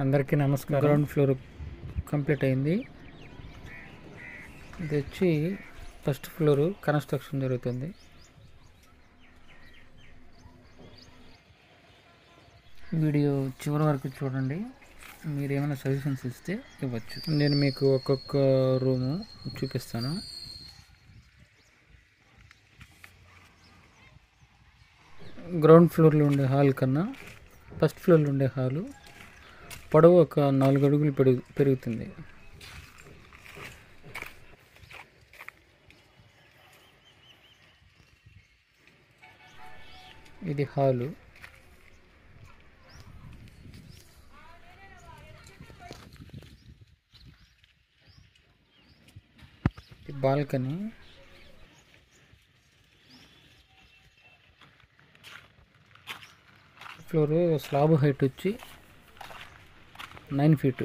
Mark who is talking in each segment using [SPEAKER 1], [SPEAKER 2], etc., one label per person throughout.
[SPEAKER 1] అందరికీ నమస్కారం. Ground floor complete అయింది. ఇది వచ్చి ఫస్ట్ ఫ్లోర్ కన్స్ట్రక్షన్ జరుగుతుంది. వీడియో చివరి వరకు చూడండి. మీరు ఏమైనా సజెషన్స్ ఇస్తే ఇవ్వచ్చు. నేను మీకు ఒక్కొక్క రూము చూపిస్తాను. గ్రౌండ్ ఫ్లోర్లో ఉండే హాల్ కన్నా ఫస్ట్ ఫ్లోర్లో ఉండే హాలు పొడవు ఒక 4 అడుగులు పెరుగుతుంది. ఇది హాలు. ఇది బాల్కనీ. ఫ్లోర్ స్లాబ్ హైట్ వచ్చి 9 feet.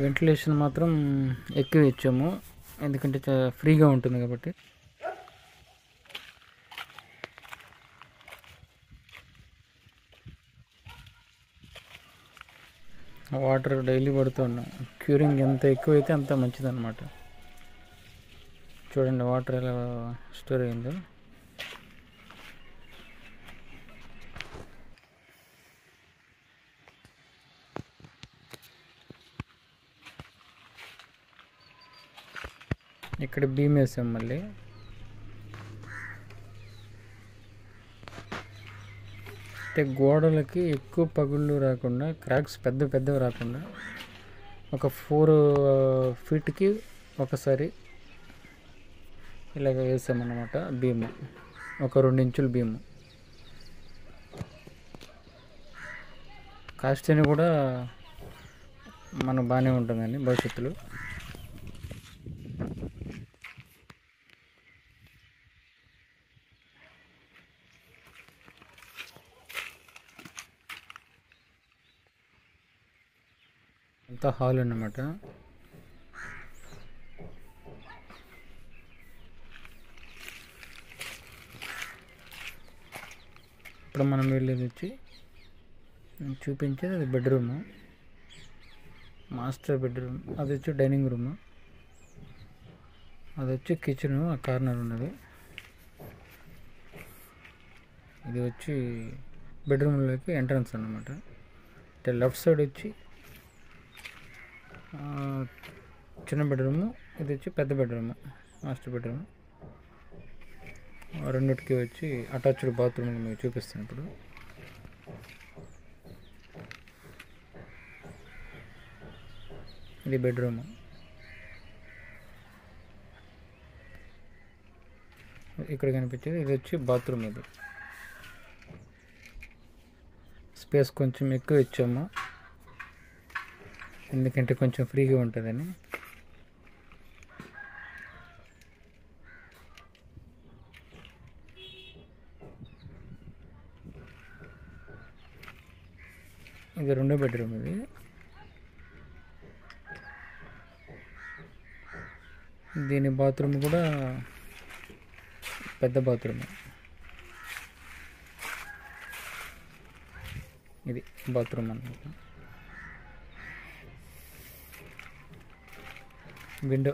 [SPEAKER 1] వెంటిలేషన్ మాత్రం ఎక్కువ ఇచ్చాము, ఎందుకంటే ఫ్రీగా ఉంటుంది కాబట్టి. వాటర్ డైలీ పడుతున్నాం. క్యూరింగ్ ఎంత ఎక్కువైతే అంత మంచిదన్నమాట. చూడండి వాటర్ ఎలా స్టోర్ అయిందో. ఇక్కడ బీమ్ వేసాం. మళ్ళీ అంటే గోడలకి ఎక్కువ పగుళ్ళు రాకుండా, క్రాక్స్ పెద్దవి రాకుండా ఒక 4 feet ఒకసారి ఇలాగ వేసామన్నమాట. బీము ఒక 2 ఇంచుల బీము. కాస్ట్ అని కూడా మనకు బాగానే ఉంటుందండి భవిష్యత్తులో. అంతా హాల్ అన్నమాట. ఇప్పుడు మనం వెళ్ళేది వచ్చి చూపించేది అది బెడ్రూము, మాస్టర్ బెడ్రూమ్. అది వచ్చి డైనింగ్ రూము, అది వచ్చి కిచెను, ఆ కార్నర్ ఉన్నది. ఇది వచ్చి బెడ్రూమ్లోకి ఎంట్రన్స్ అన్నమాట. అంటే లెఫ్ట్ సైడ్ వచ్చి చిన్న బెడ్రూము, ఇది వచ్చి పెద్ద బెడ్రూము, మాస్టర్ బెడ్రూమ్. రెండిటికి వచ్చి అటాచ్డ్ బాత్రూమ్ మీకు చూపిస్తాను ఇప్పుడు. ఇది బెడ్రూమ్. ఇక్కడ కనిపించేది ఇది వచ్చి బాత్రూమ్. ఇది స్పేస్ కొంచెం ఎక్కువ ఇచ్చాము, ఎందుకంటే కొంచెం ఫ్రీగా ఉంటుందని. ఇది 2వ బెడ్రూమ్. ఇది దీని బాత్రూమ్ కూడా పెద్ద బాత్రూమ్. ఇది బాత్రూమ్ అన్నమాట. విండో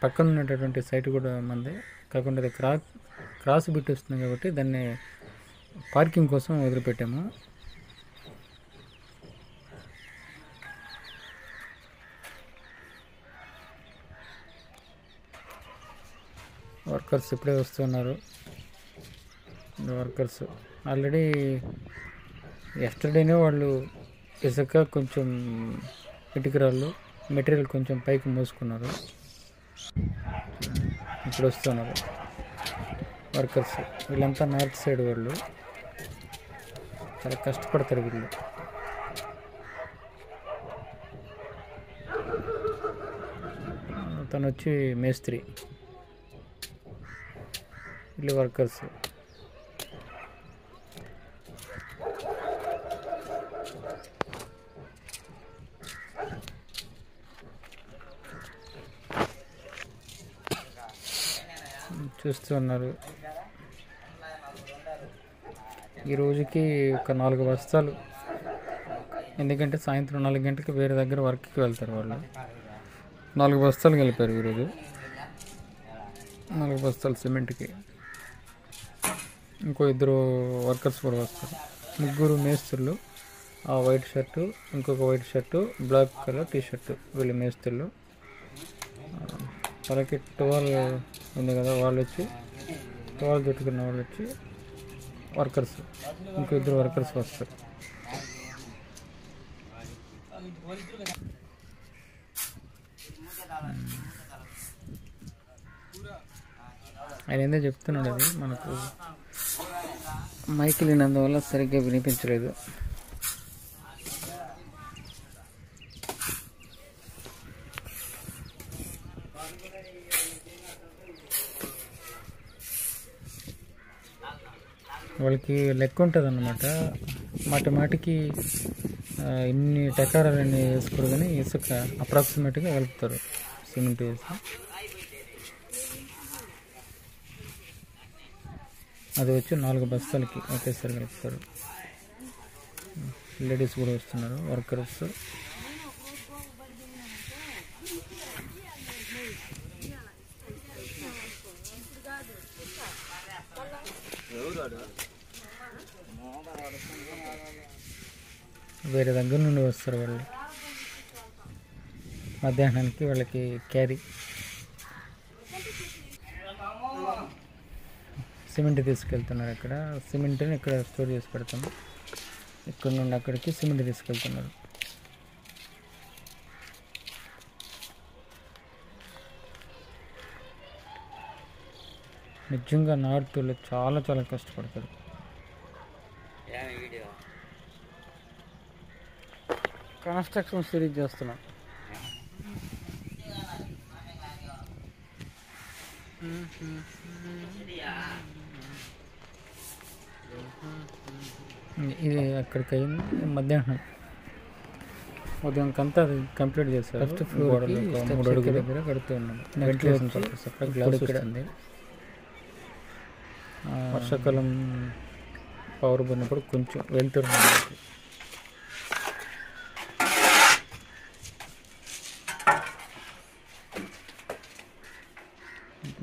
[SPEAKER 1] పక్కన ఉన్నటువంటి సైట్ కూడా మంది, కాకుండా అది క్రాస్ బిట్ వస్తుంది కాబట్టి దాన్ని పార్కింగ్ కోసం వదిలిపెట్టాము. వర్కర్స్ ఇప్పుడే వస్తున్నారు. వర్కర్స్ ఆల్రెడీ ఎస్టర్డేనే వాళ్ళు ఇసుక, కొంచెం ఇటుకరాళ్ళు, మెటీరియల్ కొంచెం పైకి మోసుకున్నారు. ఇప్పుడు వస్తున్నారు వర్కర్స్. వీళ్ళంతా నార్త్ సైడ్ వాళ్ళు, చాలా కష్టపడతారు వీళ్ళు. తను వచ్చి మేస్త్రి, వీళ్ళు వర్కర్స్. చూస్తూ ఉన్నారు. ఈ రోజుకి ఒక 4 బస్తాలు, ఎందుకంటే సాయంత్రం 4 గంటలకు వేరే దగ్గర వర్క్కి వెళ్తారు వాళ్ళు. 4 బస్తాలు కలిపారు ఈరోజు. 4 బస్తాలు సిమెంట్కి. ఇంకో 2 వర్కర్స్ కూడా వస్తారు. 3 మేస్త్రులు, ఆ వైట్ షర్టు, ఇంకొక white shirt, black colour T shirt, వీళ్ళు మేస్త్రులు. వాళ్ళకి 12 ఉంది కదా, వాళ్ళు వచ్చి 12 చుట్టుకున్న వాళ్ళు వచ్చి వర్కర్స్. ఇంకో 2 వర్కర్స్ వస్తారు. ఆయన ఏందో చెప్తున్నాడు, అది మనకు మైక్ లేనందువల్ల సరిగ్గా వినిపించలేదు. వాళ్ళకి లెక్క ఉంటుంది అన్నమాట. మాటికి ఇన్ని టకారాలన్నీ వేసుకోరు, కానీ ఇసుక అప్రాక్సిమేట్గా కలుపుతారు సిమెంట్ వేసి. అది వచ్చి 4 బస్తాలకి ఒకేసారి కలుపుతారు. లేడీస్ కూడా వస్తున్నారు, వర్కర్స్. వేరే దగ్గర నుండి వస్తారు వాళ్ళు. మధ్యాహ్నానికి వాళ్ళకి క్యారీ సిమెంట్ తీసుకెళ్తున్నారు. అక్కడ సిమెంట్ని ఇక్కడ స్టోర్ చేసి పెడతాము. ఇక్కడ నుండి అక్కడికి సిమెంట్ తీసుకెళ్తున్నారు. నిజంగా నార్త్ వాళ్ళు చాలా చాలా కష్టపడతారు. కన్స్ట్రక్షన్ సిరీస్ చేస్తున్నాం. ఇది అక్కడికి అయింది. మధ్యాహ్నం ఉదయంకంతా అది కంప్లీట్ చేశారు. ఫస్ట్ ఫ్లోర్ 3 అడుగుల దగ్గర కడుతూ ఉన్నాం. వెంటిలేషన్ పర్పస్ అక్కడ గ్లాస్ వస్తుంది. వర్షాకాలం పవర్ పోయినప్పుడు కొంచెం వెళ్తున్నారు.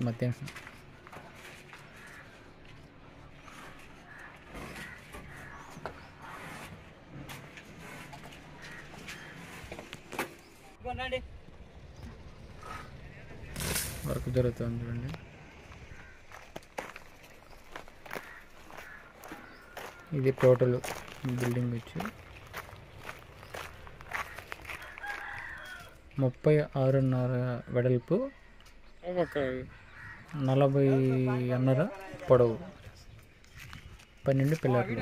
[SPEAKER 1] మధ్యాహ్నం వర్క్ జరుగుతుంది. చూడండి, ఇది టోటల్ బిల్డింగ్ వచ్చి 36.5 వెడల్పు, ఒక 40.5 పొడవు, 12 పిల్లర్లు.